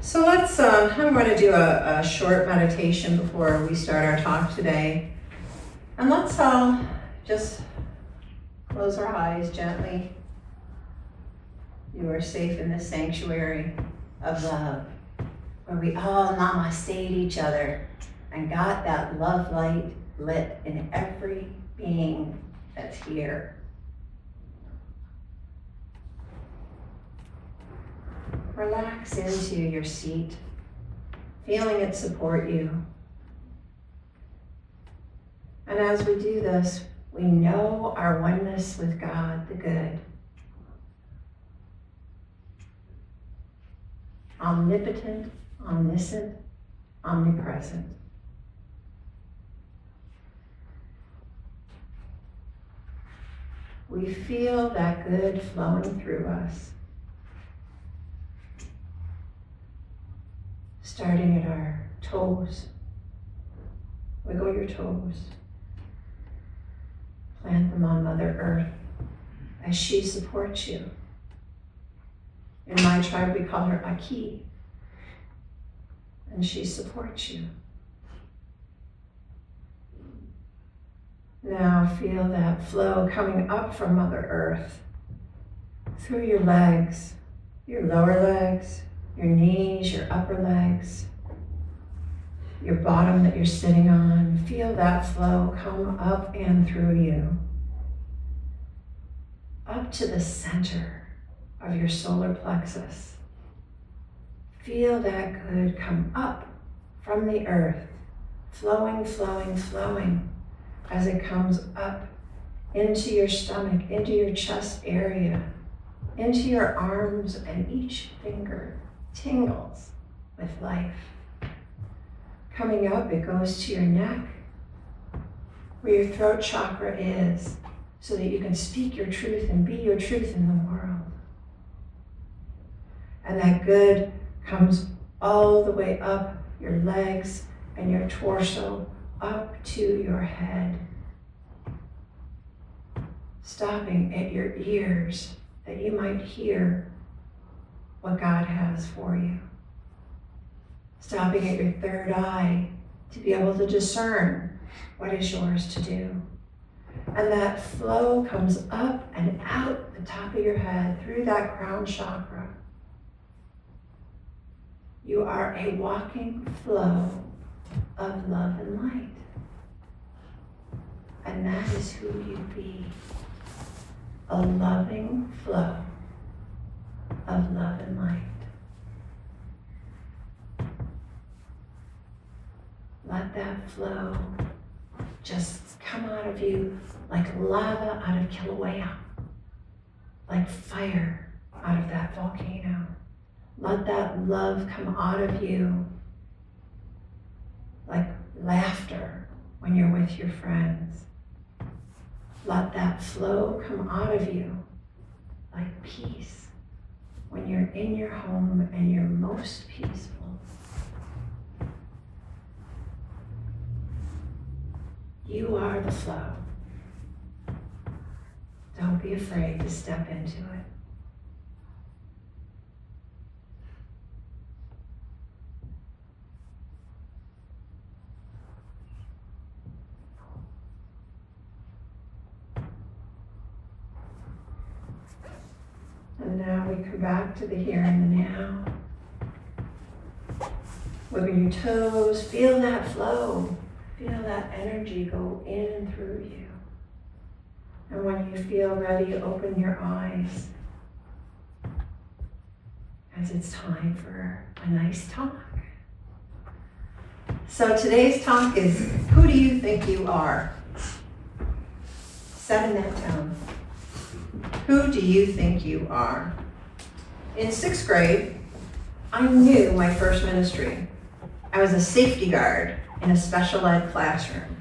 So let's, I'm going to do a short meditation before we start our talk today. And let's just close our eyes gently. You are safe in this sanctuary of love, where we all namaste'd each other and got that love light lit in every being that's here. Relax into your seat, feeling it support you. And as we do this, we know our oneness with God, the good. Omnipotent, omniscient, omnipresent. We feel that good flowing through us. Starting at our toes. Wiggle your toes. Plant them on Mother Earth as she supports you. In my tribe, we call her Aki, and she supports you. Now feel that flow coming up from Mother Earth through your legs, your lower legs, your knees, your upper legs, your bottom that you're sitting on. Feel that flow come up and through you, up to the center of your solar plexus. Feel that good come up from the earth, flowing, flowing, flowing, as it comes up into your stomach, into your chest area, into your arms, and each finger tingles with life. Coming up, it goes to your neck, where your throat chakra is, so that you can speak your truth and be your truth in the world. And that good comes all the way up your legs and your torso, up to your head, stopping at your ears, that you might hear what God has for you. Stopping at your third eye to be able to discern what is yours to do. And that flow comes up and out the top of your head through that crown chakra. You are a walking flow of love and light. And that is who you be. A loving flow of love and light. Let that flow just come out of you like lava out of Kilauea, like fire out of that volcano. Let that love come out of you like laughter when you're with your friends. Let that flow come out of you like peace when you're in your home and you're most peaceful. You are the flow. Don't be afraid to step into it. And now we come back to the here and the now. Wiggle your toes, feel that flow. Feel that energy go in and through you. And when you feel ready, open your eyes, as it's time for a nice talk. So today's talk is, who do you think you are? Set in that tone. Who do you think you are? In 6th grade, I knew my first ministry. I was a safety guard in a special ed classroom.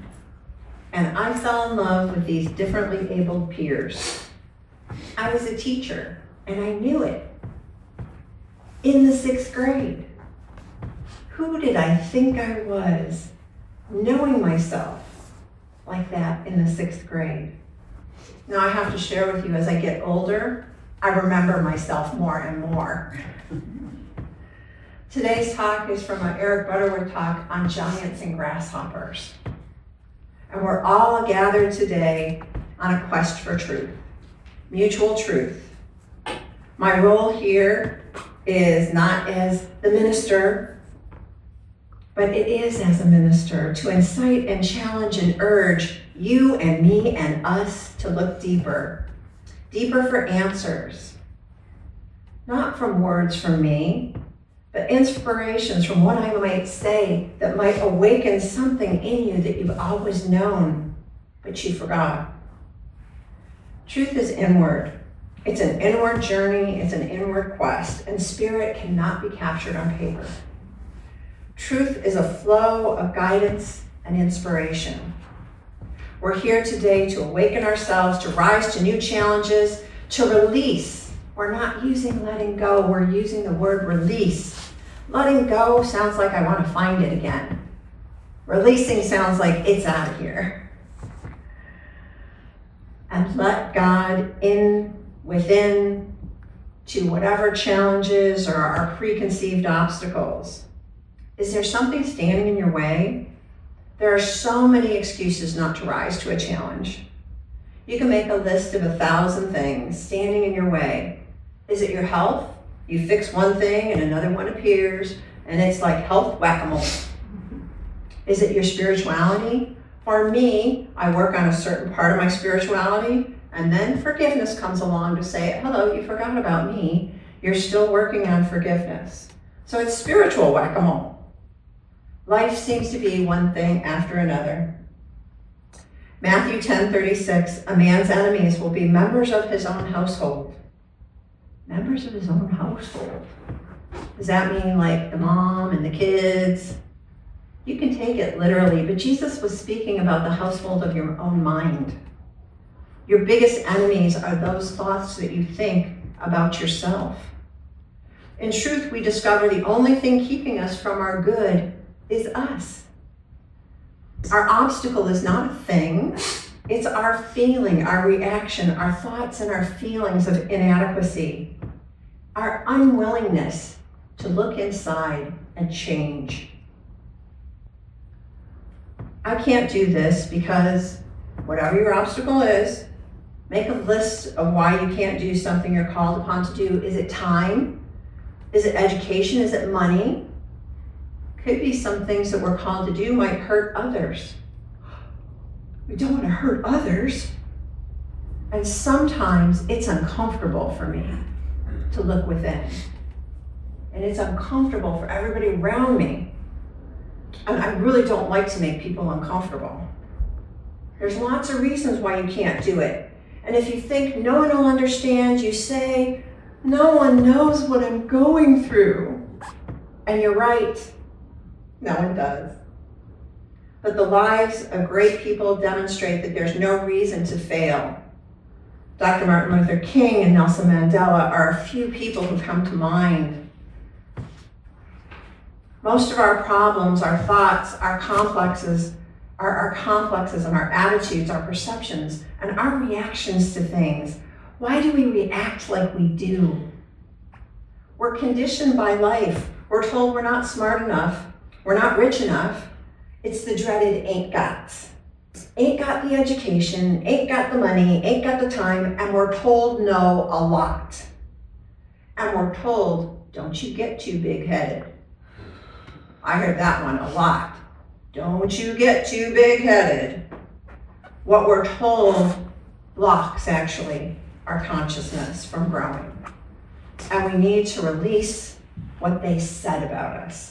And I fell in love with these differently abled peers. I was a teacher, and I knew it. In the 6th grade. Who did I think I was, knowing myself like that in the 6th grade? Now I have to share with you, as I get older, I remember myself more and more. Today's talk is from an Eric Butterworth talk on giants and grasshoppers. And we're all gathered today on a quest for truth, mutual truth. My role here is not as the minister, but it is as a minister to incite and challenge and urge you and me and us to look deeper for answers. Not from words from me, but inspirations from what I might say that might awaken something in you that you've always known, but you forgot. Truth is inward. It's an inward journey, it's an inward quest, and spirit cannot be captured on paper. Truth is a flow of guidance and inspiration. We're here today to awaken ourselves, to rise to new challenges, to release. We're not using letting go, we're using the word release. Letting go sounds like I want to find it again. Releasing sounds like it's out of here. And let God in, within, to whatever challenges or our preconceived obstacles. Is there something standing in your way? There are so many excuses not to rise to a challenge. You can make a list of 1,000 things standing in your way. Is it your health? You fix one thing and another one appears, and it's like health whack-a-mole. Is it your spirituality? For me, I work on a certain part of my spirituality, and then forgiveness comes along to say, hello, you forgot about me. You're still working on forgiveness. So it's spiritual whack-a-mole. Life seems to be one thing after another. Matthew 10:36, a man's enemies will be members of his own household. Members of his own household. Does that mean like the mom and the kids? You can take it literally, but Jesus was speaking about the household of your own mind. Your biggest enemies are those thoughts that you think about yourself. In truth, we discover the only thing keeping us from our good is us. Our obstacle is not a thing. It's our feeling, our reaction, our thoughts and our feelings of inadequacy, our unwillingness to look inside and change. I can't do this because whatever your obstacle is, make a list of why you can't do something you're called upon to do. Is it time? Is it education? Is it money? Could be some things that we're called to do might hurt others. We don't want to hurt others. And sometimes it's uncomfortable for me to look within. And it's uncomfortable for everybody around me. And I really don't like to make people uncomfortable. There's lots of reasons why you can't do it. And if you think no one will understand, you say, no one knows what I'm going through. And you're right, no one does. But the lives of great people demonstrate that there's no reason to fail. Dr. Martin Luther King and Nelson Mandela are a few people who come to mind. Most of our problems, our thoughts, our complexes and our attitudes, our perceptions, and our reactions to things. Why do we react like we do? We're conditioned by life. We're told we're not smart enough, we're not rich enough. It's the dreaded ain't gots. Ain't got the education, ain't got the money, ain't got the time, and we're told no a lot. And we're told, don't you get too big-headed. I heard that one a lot. Don't you get too big-headed. What we're told blocks, actually, our consciousness from growing. And we need to release what they said about us.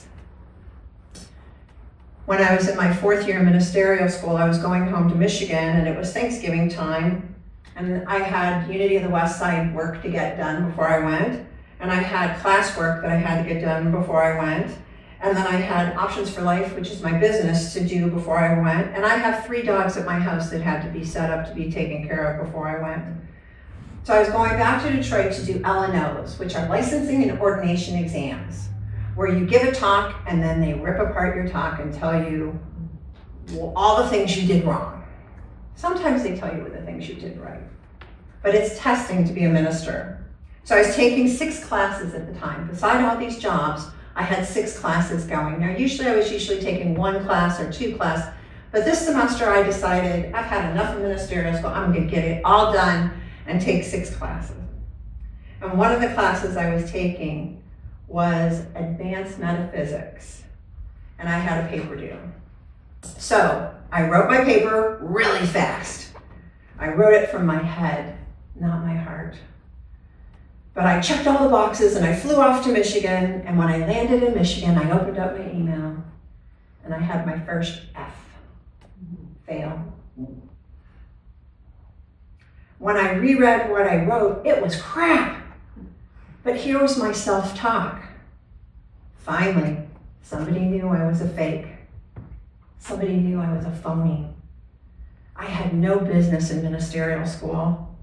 When I was in my 4th year of ministerial school, I was going home to Michigan, and it was Thanksgiving time, and I had Unity of the West Side work to get done before I went, and I had classwork that I had to get done before I went, and then I had Options for Life, which is my business, to do before I went, and I have 3 dogs at my house that had to be set up to be taken care of before I went. So I was going back to Detroit to do LNOs, which are licensing and ordination exams, where you give a talk and then they rip apart your talk and tell you all the things you did wrong. Sometimes they tell you the things you did right, but it's testing to be a minister. So I was taking 6 classes at the time. Beside all these jobs, I had 6 classes going. Now, I was usually taking 1 class or 2 classes, but this semester I decided I've had enough of ministerial school. I'm going to get it all done and take 6 classes. And one of the classes I was taking was advanced metaphysics, and I had a paper due. So I wrote my paper really fast. I wrote it from my head, not my heart. But I checked all the boxes and I flew off to Michigan, and when I landed in Michigan, I opened up my email and I had my first F, fail. When I reread what I wrote, it was crap. But here was my self-talk. Finally, somebody knew I was a fake. Somebody knew I was a phony. I had no business in ministerial school.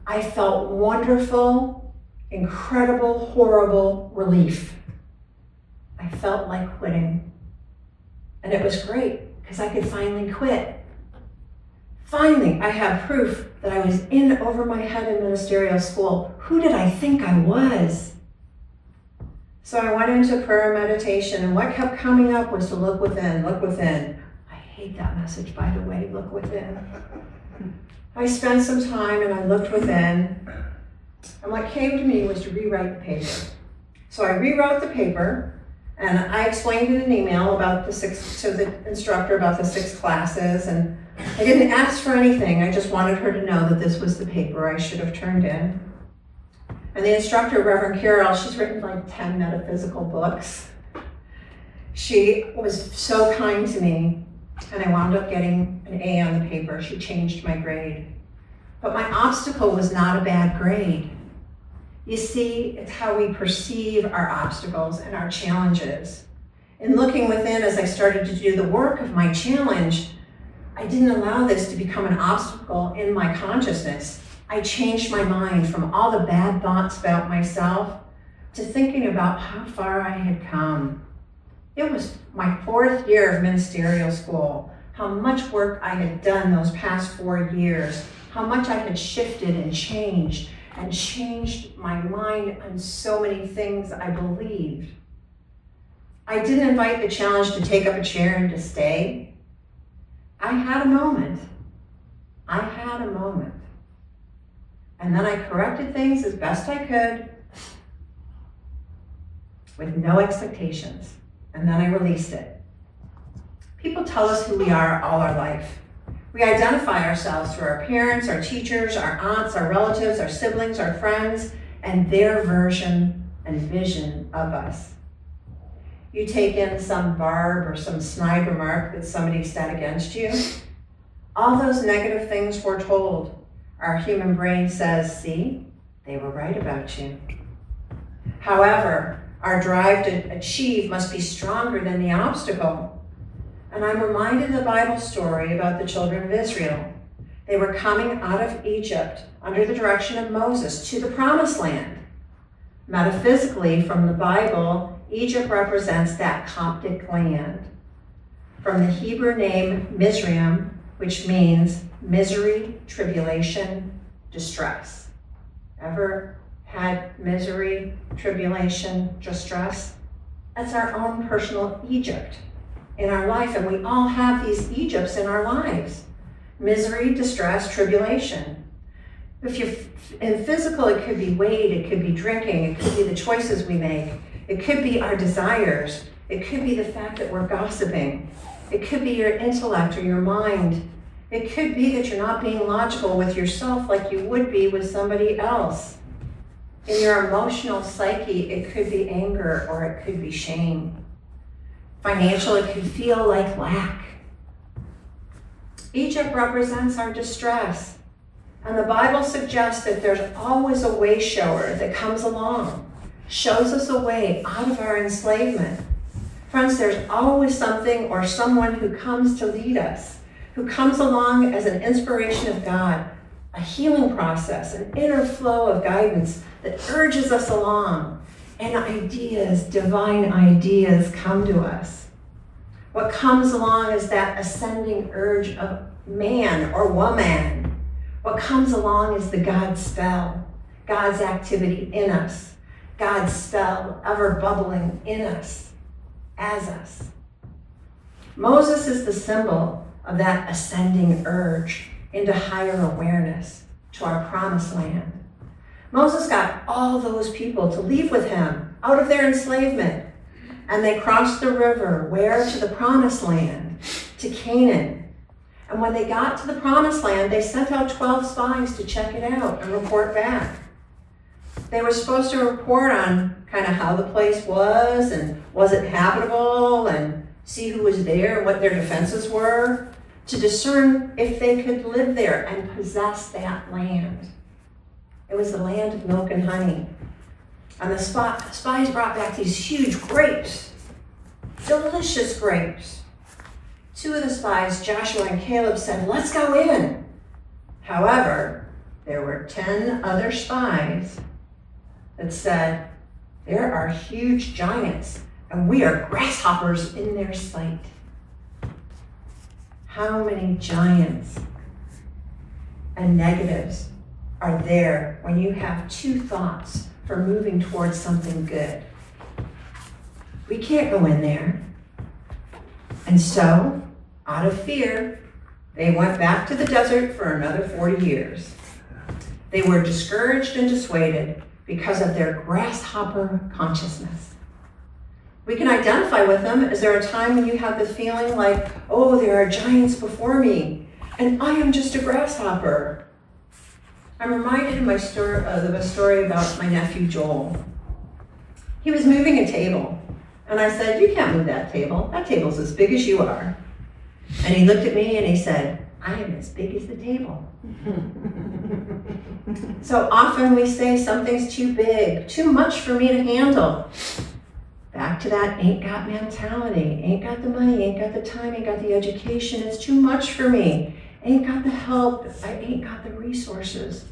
I felt wonderful, incredible, horrible relief. I felt like quitting. And it was great because I could finally quit. Finally, I had proof that I was in over my head in ministerial school. Who did I think I was? So I went into prayer and meditation, and what kept coming up was to look within, look within. I hate that message, by the way, look within. I spent some time and I looked within, and what came to me was to rewrite the paper. So I rewrote the paper, and I explained in an email about to the instructor about the 6 classes, and I didn't ask for anything. I just wanted her to know that this was the paper I should have turned in. And the instructor, Reverend Karol, she's written like 10 metaphysical books. She was so kind to me, and I wound up getting an A on the paper. She changed my grade. But my obstacle was not a bad grade. You see, it's how we perceive our obstacles and our challenges. In looking within, as I started to do the work of my challenge, I didn't allow this to become an obstacle in my consciousness. I changed my mind from all the bad thoughts about myself to thinking about how far I had come. It was my 4th year of ministerial school, how much work I had done those past 4 years, how much I had shifted and changed my mind on so many things I believed. I didn't invite the challenge to take up a chair and to stay. I had a moment. And then I corrected things as best I could with no expectations. And then I released it. People tell us who we are all our life. We identify ourselves through our parents, our teachers, our aunts, our relatives, our siblings, our friends, and their version and vision of us. You take in some barb or some snide remark that somebody said against you, all those negative things we're told. Our human brain says, see, they were right about you. However, our drive to achieve must be stronger than the obstacle. And I'm reminded of the Bible story about the children of Israel. They were coming out of Egypt under the direction of Moses to the promised land. Metaphysically, from the Bible, Egypt represents that Coptic land. From the Hebrew name Mizraim, which means misery, tribulation, distress. Ever had misery, tribulation, distress? That's our own personal Egypt in our life, and we all have these Egypts in our lives. Misery, distress, tribulation. In physical, it could be weight, it could be drinking, it could be the choices we make, it could be our desires, it could be the fact that we're gossiping, it could be your intellect or your mind, it could be that you're not being logical with yourself like you would be with somebody else. In your emotional psyche, it could be anger or it could be shame. Financial, it could feel like lack. Egypt represents our distress. And the Bible suggests that there's always a way shower that comes along, shows us a way out of our enslavement. Friends, there's always something or someone who comes to lead us, who comes along as an inspiration of God, a healing process, an inner flow of guidance that urges us along, and ideas, divine ideas come to us. What comes along is that ascending urge of man or woman. What comes along is the God spell, God's activity in us. God's spell ever bubbling in us, as us. Moses is the symbol of that ascending urge into higher awareness to our promised land. Moses got all those people to leave with him out of their enslavement, and they crossed the river, where? To the promised land, to Canaan. And when they got to the promised land, they sent out 12 spies to check it out and report back. They were supposed to report on kind of how the place was and was it habitable and see who was there and what their defenses were to discern if they could live there and possess that land. It was the land of milk and honey. And the spies brought back these huge grapes, delicious grapes. 2 of the spies, Joshua and Caleb, said, "Let's go in." However, there were 10 other spies that said, "There are huge giants, and we are grasshoppers in their sight." How many giants and negatives are there when you have 2 thoughts for moving towards something good? We can't go in there. And so, out of fear, they went back to the desert for another 40 years. They were discouraged and dissuaded because of their grasshopper consciousness. We can identify with them. Is there a time when you have the feeling like, oh, there are giants before me, and I am just a grasshopper? I'm reminded of a story about my nephew Joel. He was moving a table, and I said, "You can't move that table. That table's as big as you are." And he looked at me and he said, "I am as big as the table." So often we say something's too big, too much for me to handle. Back to that ain't got mentality. Ain't got the money, ain't got the time, ain't got the education. It's too much for me. Ain't got the help. I ain't got the resources.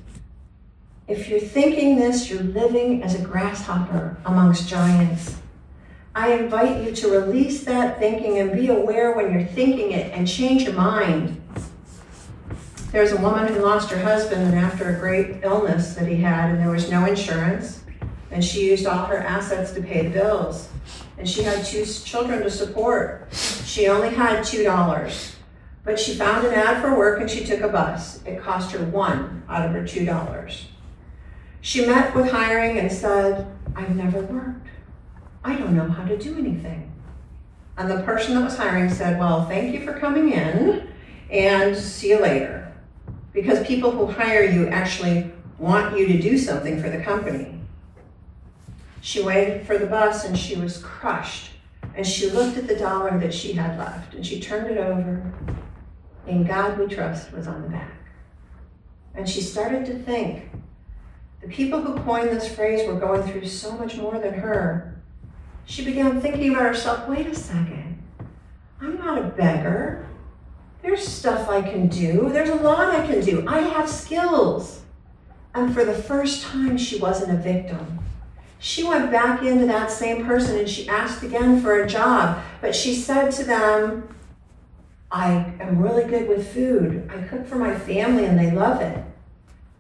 If you're thinking this, you're living as a grasshopper amongst giants. I invite you to release that thinking and be aware when you're thinking it and change your mind. There's a woman who lost her husband and after a great illness that he had, and there was no insurance, and she used all her assets to pay the bills. And she had 2 children to support. She only had $2, but she found an ad for work and she took a bus. It cost her $1 out of her $2. She met with hiring and said, "I've never worked. I don't know how to do anything." And the person that was hiring said, "Well, thank you for coming in and see you later." Because people who hire you actually want you to do something for the company. She waited for the bus and she was crushed. And she looked at the dollar that she had left and she turned it over. "In God We Trust" was on the back. And she started to think, the people who coined this phrase were going through so much more than her. She began thinking about herself, wait a second, I'm not a beggar. There's stuff I can do. There's a lot I can do. I have skills. And for the first time, she wasn't a victim. She went back into that same person and she asked again for a job. But she said to them, "I am really good with food. I cook for my family and they love it."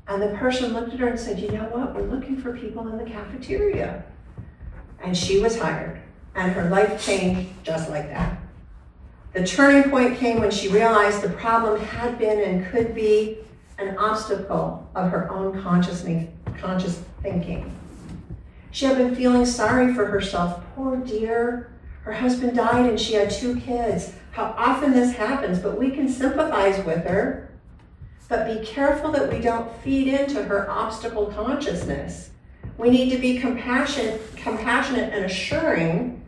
And the person looked at her and said, "You know what? We're looking for people in the cafeteria." And she was hired. And her life changed just like that. The turning point came when she realized the problem had been and could be an obstacle of her own conscious thinking. She had been feeling sorry for herself. Poor dear, her husband died and she had 2 kids. How often this happens, but we can sympathize with her. But be careful that we don't feed into her obstacle consciousness. We need to be compassionate and assuring,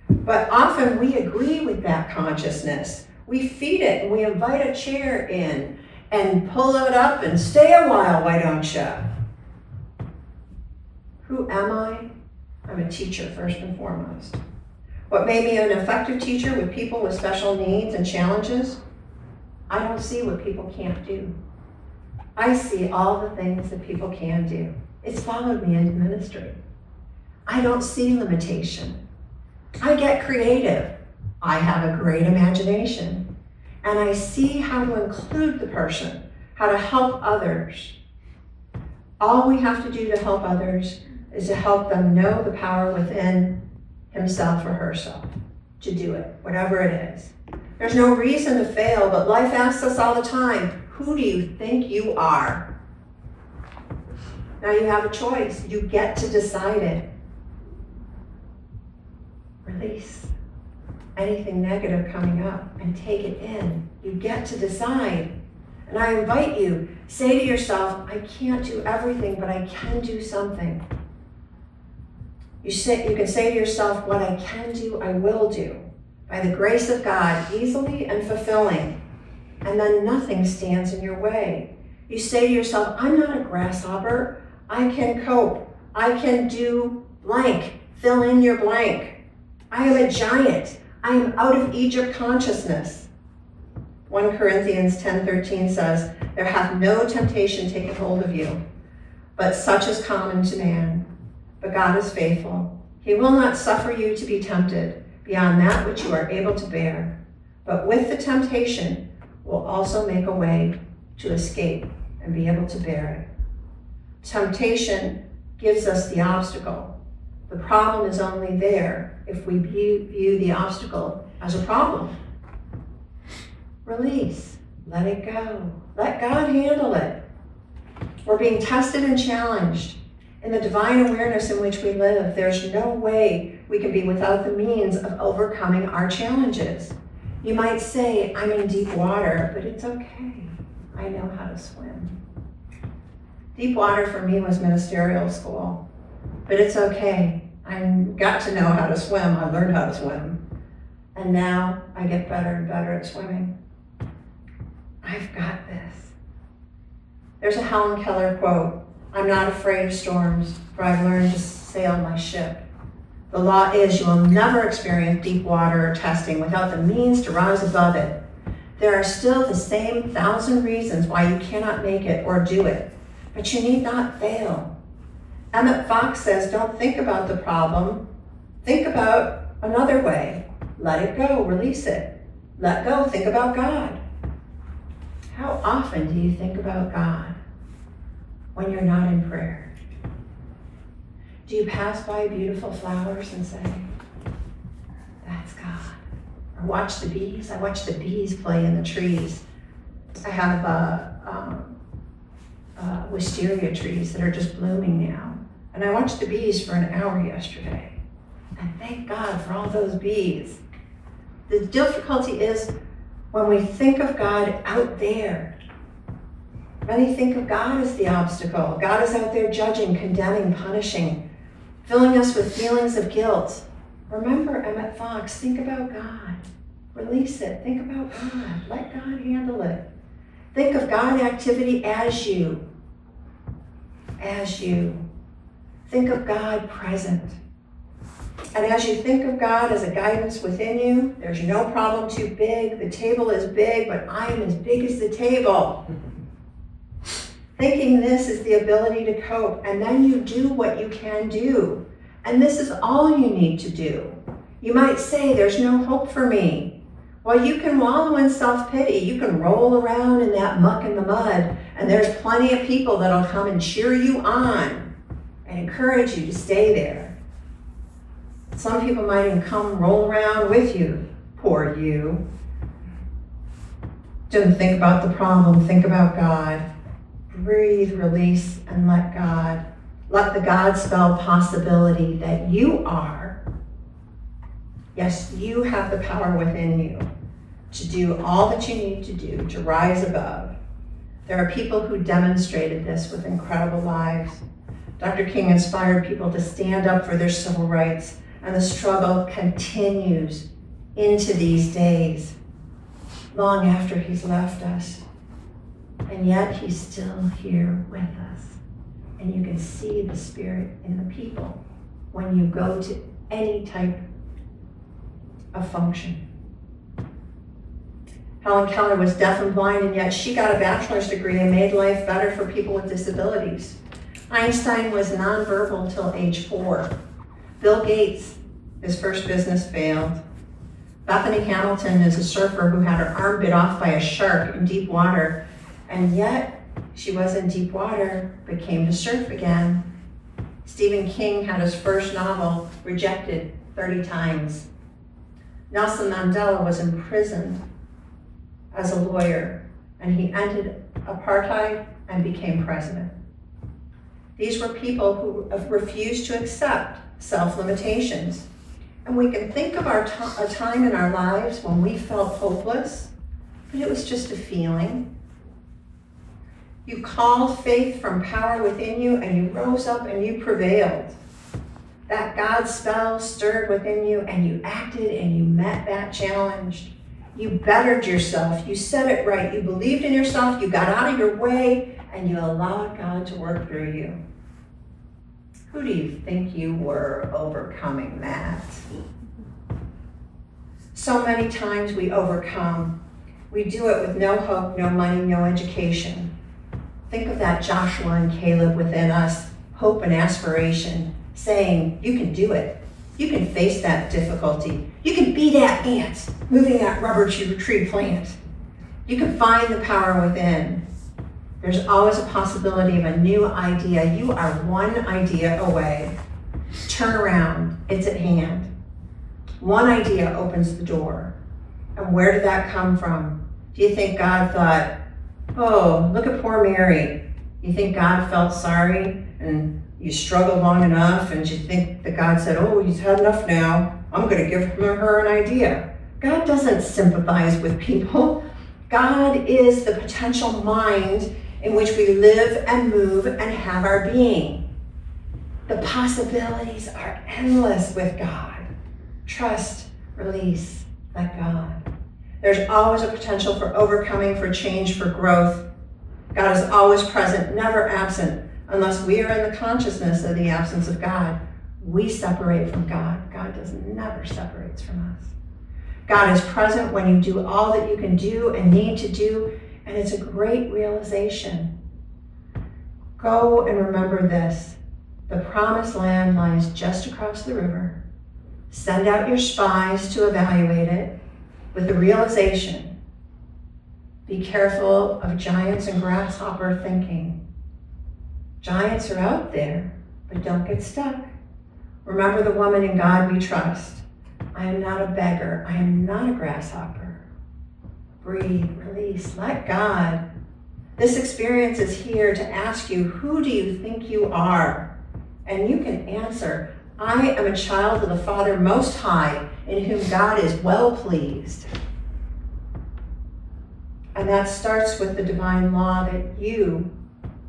but often we agree with that consciousness. We feed it and we invite a chair in and pull it up and stay a while, why don't you? Who am I? I'm a teacher first and foremost. What made me an effective teacher with people with special needs and challenges? I don't see what people can't do. I see all the things that people can do. It's followed me into ministry. I don't see limitation. I get creative. I have a great imagination. And I see how to include the person, how to help others. All we have to do to help others is to help them know the power within himself or herself to do it, whatever it is. There's no reason to fail, but life asks us all the time, who do you think you are? Now you have a choice. You get to decide it. Release anything negative coming up and take it in. You get to decide. And I invite you, say to yourself, I can't do everything, but I can do something. You can say to yourself, what I can do, I will do. By the grace of God, easily and fulfilling. And then nothing stands in your way. You say to yourself, I'm not a grasshopper. I can cope. I can do blank. Fill in your blank. I am a giant. I am out of Egypt consciousness. 1 Corinthians 10:13 says, there hath no temptation taken hold of you, but such is common to man. But God is faithful. He will not suffer you to be tempted beyond that which you are able to bear. But with the temptation will also make a way to escape and be able to bear it. Temptation gives us the obstacle. The problem is only there if we view the obstacle as a problem. Release. Let it go. Let God handle it. We're being tested and challenged. In the divine awareness in which we live, there's no way we can be without the means of overcoming our challenges. You might say, I'm in deep water, but it's okay. I know how to swim. Deep water for me was ministerial school, but it's okay. I got to know how to swim. I learned how to swim. And now I get better and better at swimming. I've got this. There's a Helen Keller quote, I'm not afraid of storms, for I've learned to sail my ship. The law is you will never experience deep water or testing without the means to rise above it. There are still the same 1,000 reasons why you cannot make it or do it, but you need not fail. Emmett Fox says, don't think about the problem. Think about another way. Let it go, release it. Let go, think about God. How often do you think about God when you're not in prayer? Do you pass by beautiful flowers and say, that's God? Or watch the bees? I watch the bees play in the trees. I have wisteria trees that are just blooming now. And I watched the bees for an hour yesterday. And thank God for all those bees. The difficulty is when we think of God out there. Many think of God as the obstacle. God is out there judging, condemning, punishing, filling us with feelings of guilt. Remember Emmett Fox, think about God. Release it. Think about God. Let God handle it. Think of God activity as you. As you. Think of God present. And as you think of God as a guidance within you, there's no problem too big. The table is big, but I am as big as the table. Thinking this is the ability to cope, and then you do what you can do. And this is all you need to do. You might say, there's no hope for me. Well, you can wallow in self-pity. You can roll around in that muck and the mud, and there's plenty of people that'll come and cheer you on and encourage you to stay there. Some people might even come roll around with you. Poor you. Don't think about the problem, think about God. Breathe, release, and let God. Let the God spell possibility that you are. Yes, you have the power within you to do all that you need to do to rise above. There are people who demonstrated this with incredible lives. Dr. King inspired people to stand up for their civil rights, and the struggle continues into these days, long after he's left us. And yet he's still here with us. And you can see the Spirit in the people when you go to any type of function. Helen Keller was deaf and blind, and yet she got a bachelor's degree and made life better for people with disabilities. Einstein was nonverbal till age 4. Bill Gates, his first business failed. Bethany Hamilton is a surfer who had her arm bit off by a shark in deep water, and yet she was in deep water but came to surf again. Stephen King had his first novel rejected 30 times. Nelson Mandela was imprisoned as a lawyer, and he ended apartheid and became president. These were people who refused to accept self-limitations. And we can think of a time in our lives when we felt hopeless, but it was just a feeling. You called faith from power within you, and you rose up and you prevailed. That God spell stirred within you, and you acted and you met that challenge. You bettered yourself, you said it right, you believed in yourself, you got out of your way, and you allowed God to work through you. Who do you think you were overcoming that? So many times we overcome. We do it with no hope, no money, no education. Think of that Joshua and Caleb within us, hope and aspiration, saying, you can do it. You can face that difficulty. You can be that ant moving that rubber tree plant. You can find the power within. There's always a possibility of a new idea. You are one idea away. Turn around, it's at hand. One idea opens the door. And where did that come from? Do you think God thought, oh, look at poor Mary? You think God felt sorry and you struggled long enough, and you think that God said, oh, he's had enough now. I'm going to give her an idea. God doesn't sympathize with people. God is the potential mind in which we live and move and have our being. The possibilities are endless with God. Trust, release, let God. There's always a potential for overcoming, for change, for growth. God is always present, never absent. Unless we are in the consciousness of the absence of God, we separate from God. God never separates from us. God is present when you do all that you can do and need to do, and it's a great realization. Go and remember this. The promised land lies just across the river. Send out your spies to evaluate it with the realization. Be careful of giants and grasshopper thinking. Giants are out there, but don't get stuck. Remember the woman in God we trust. I am not a beggar. I am not a grasshopper. Breathe, release, let God. This experience is here to ask you, who do you think you are? And you can answer, I am a child of the Father Most High, in whom God is well pleased. And that starts with the divine law that you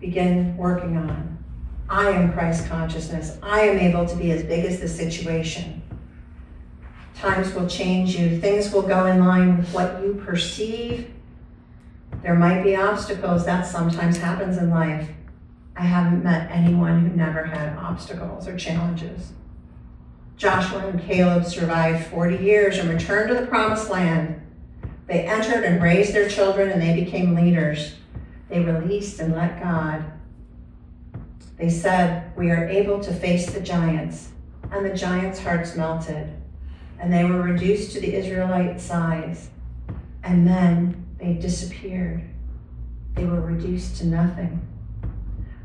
begin working on. I am Christ consciousness. I am able to be as big as the situation. Times will change you. Things will go in line with what you perceive. There might be obstacles. That sometimes happens in life. I haven't met anyone who never had obstacles or challenges. Joshua and Caleb survived 40 years and returned to the promised land. They entered and raised their children, and they became leaders. They released and let God. They said, we are able to face the giants. And the giants' hearts melted. And they were reduced to the Israelite size. And then they disappeared. They were reduced to nothing.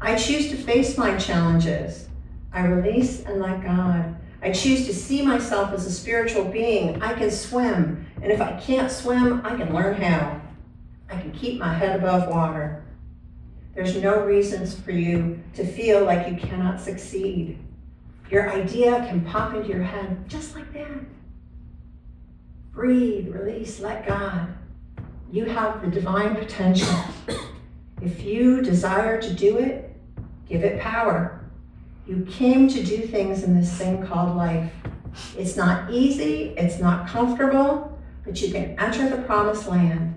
I choose to face my challenges. I release and let God. I choose to see myself as a spiritual being. I can swim. And if I can't swim, I can learn how. I can keep my head above water. There's no reasons for you to feel like you cannot succeed. Your idea can pop into your head just like that. Breathe, release, let God. You have the divine potential. If you desire to do it, give it power. You came to do things in this thing called life. It's not easy, it's not comfortable, but you can enter the promised land,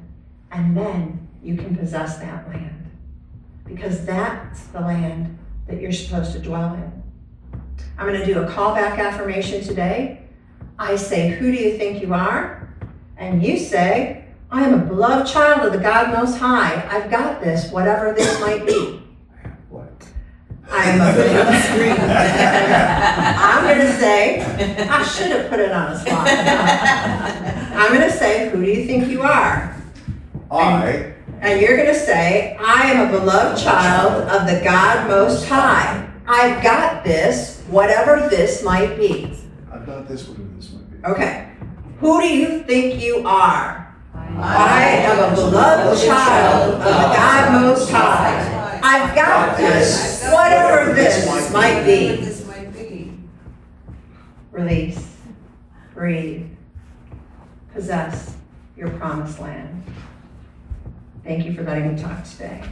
and then you can possess that land. Because that's the land that you're supposed to dwell in. I'm going to do a callback affirmation today. I say, who do you think you are? And you say, I am a beloved child of the God Most High. I've got this, whatever this might be. I am a I'm going to say, I should have put it on a spot. I'm going to say, who do you think you are? And you're going to say, I am a beloved child of the God Most High. I've got this, whatever this might be. I've got this, whatever this might be. Okay. Who do you think you are? I am a beloved child of the God Most High. I've got this, whatever this might be. Release. Breathe. Possess your promised land. Thank you for letting me talk today.